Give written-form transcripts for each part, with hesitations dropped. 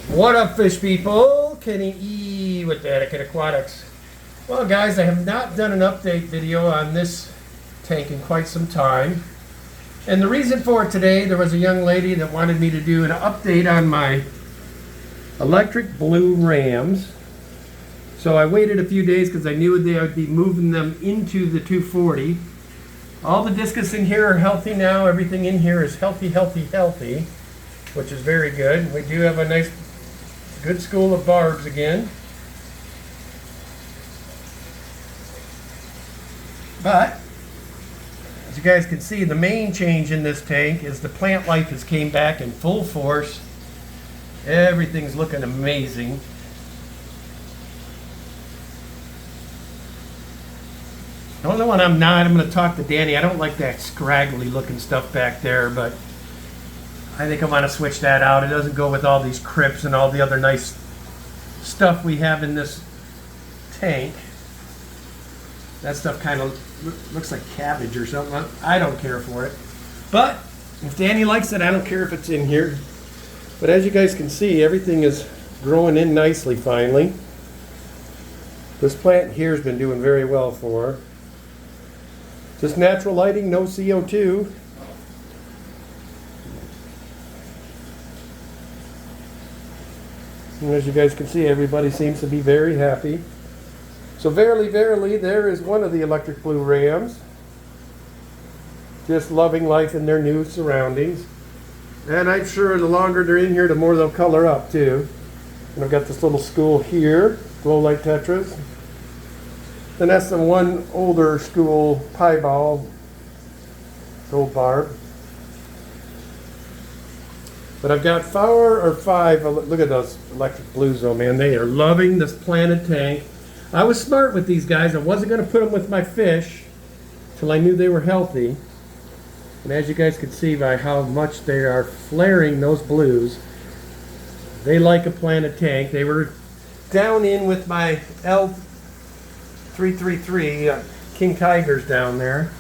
What up, fish people? Kenny E with the Etiquette Aquatics. Well, guys, I have not done an update video on this tank in quite some time. And the reason for it today, there was a young lady that wanted me to do an update on my electric blue rams. So I waited a few days because I knew I would be moving them into the 240. All the discus in here are healthy now. Everything in here is healthy, which is very good. We do have a nice, good school of barbs again. But, as you guys can see, the main change in this tank is the plant life has came back in full force. Everything's looking amazing. The only one I'm going to talk to Danny. I don't like that scraggly looking stuff back there, but I think I want to switch that out. It doesn't go with all these crypts and all the other nice stuff we have in this tank. That stuff kind of looks like cabbage or something. I don't care for it. But if Danny likes it, I don't care if it's in here. But as you guys can see, everything is growing in nicely finally. This plant here has been doing very well for her. Just natural lighting, no CO2. And as you guys can see, everybody seems to be very happy. So verily, verily, there is one of the electric blue rams. Just loving life in their new surroundings. And I'm sure the longer they're in here, the more they'll color up too. And I've got this little school here, glow light tetras. Then that's the one older school piebald, gold barb. But I've got 4 or 5, look at those electric blues though, man. They are loving this planted tank. I was smart with these guys. I wasn't going to put them with my fish till I knew they were healthy. And as you guys can see by how much they are flaring those blues, they like a planted tank. They were down in with my L333 King Tigers down there.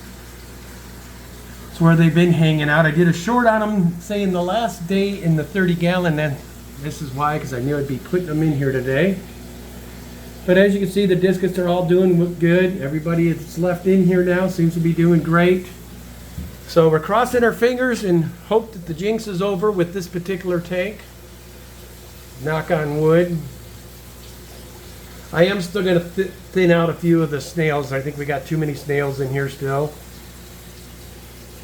That's where they've been hanging out. I did a short on them saying the last day in the 30 gallon, and this is why, because I knew I'd be putting them in here today. But as you can see, the discus are all doing good. Everybody that's left in here now seems to be doing great. So we're crossing our fingers and hope that the jinx is over with this particular tank. Knock on wood. I am still going to thin out a few of the snails. I think we got too many snails in here still.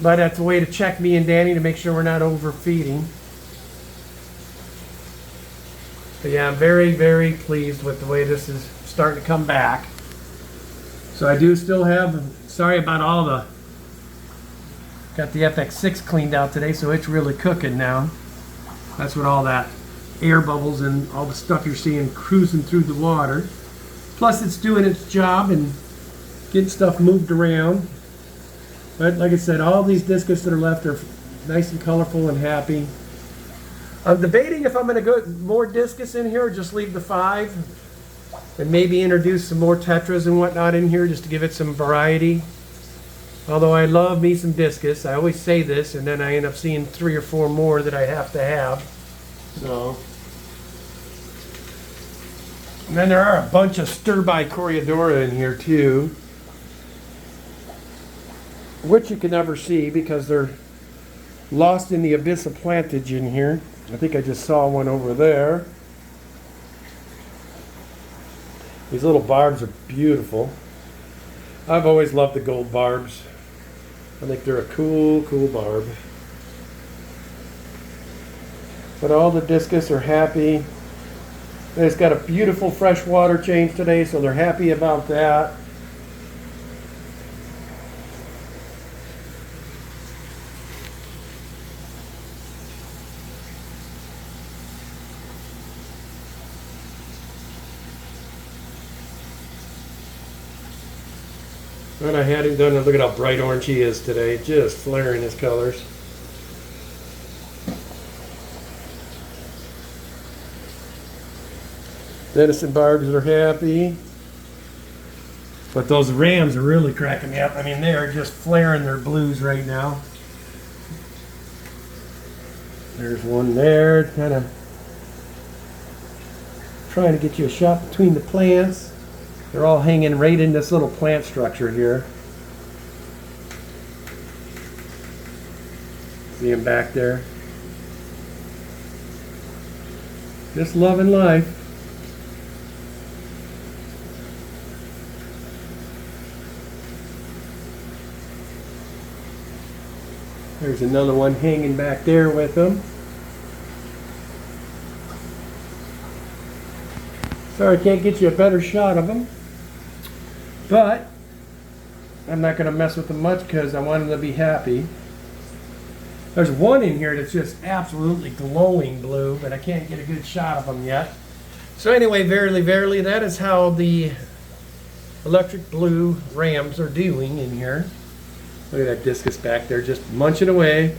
But that's a way to check me and Danny to make sure we're not overfeeding. But yeah, I'm very, very pleased with the way this is starting to come back. So I do still have, sorry about all the, got the FX6 cleaned out today, so it's really cooking now. That's what all that air bubbles and all the stuff you're seeing cruising through the water. Plus it's doing its job and getting stuff moved around. But like I said, all these discus that are left are nice and colorful and happy. I'm debating if I'm going to go more discus in here or just leave the 5 and maybe introduce some more tetras and whatnot in here just to give it some variety. Although I love me some discus. I always say this and then I end up seeing 3 or 4 more that I have to have. So, and then there are a bunch of stir-by Coreodora in here too, which you can never see because they're lost in the abyss of plantage in here. I think I just saw one over there. These little barbs are beautiful. I've always loved the gold barbs. I think they're a cool barb. But all the discus are happy. It's got a beautiful fresh water change today, so they're happy about that. And I had him done, and look at how bright orange he is today, just flaring his colors. Venison barbs are happy. But those rams are really cracking me up. I mean, they are just flaring their blues right now. There's one there, kind of trying to get you a shot between the plants. They're all hanging right in this little plant structure here. See them back there? Just loving life. There's another one hanging back there with them. Sorry I can't get you a better shot of them, but I'm not going to mess with them much because I want them to be happy. There's one in here that's just absolutely glowing blue, but I can't get a good shot of them yet. So anyway, verily, that is how the electric blue rams are doing in here. Look at that discus back there just munching away.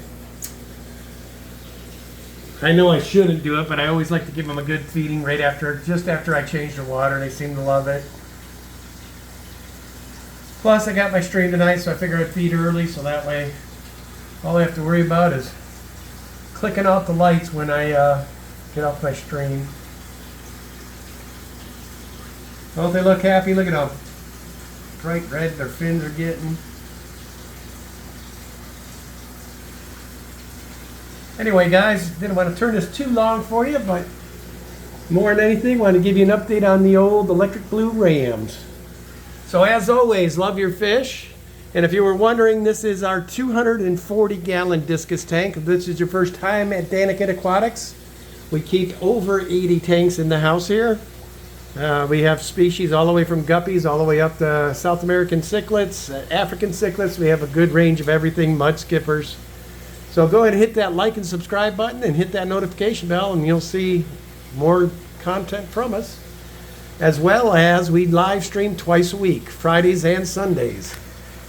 I know I shouldn't do it, but I always like to give them a good feeding right after, just after I change their water. They seem to love it. Plus, I got my stream tonight, so I figured I'd feed early, so that way all I have to worry about is clicking out the lights when I get off my stream. Don't they look happy? Look at how bright red their fins are getting. Anyway, guys, didn't want to turn this too long for you, but more than anything, want to give you an update on the old electric blue rams. So as always, love your fish. And if you were wondering, this is our 240-gallon discus tank. If this is your first time at Daniken Aquatics, we keep over 80 tanks in the house here. We have species all the way from guppies all the way up to South American cichlids, African cichlids. We have a good range of everything, mud skippers. So go ahead and hit that like and subscribe button and hit that notification bell, and you'll see more content from us. As well as we live stream twice a week, Fridays and Sundays.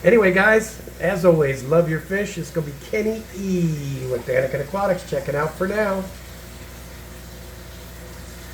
Anyway, guys, as always, love your fish. It's going to be Kenny E with Daniken Aquatics checking out for now.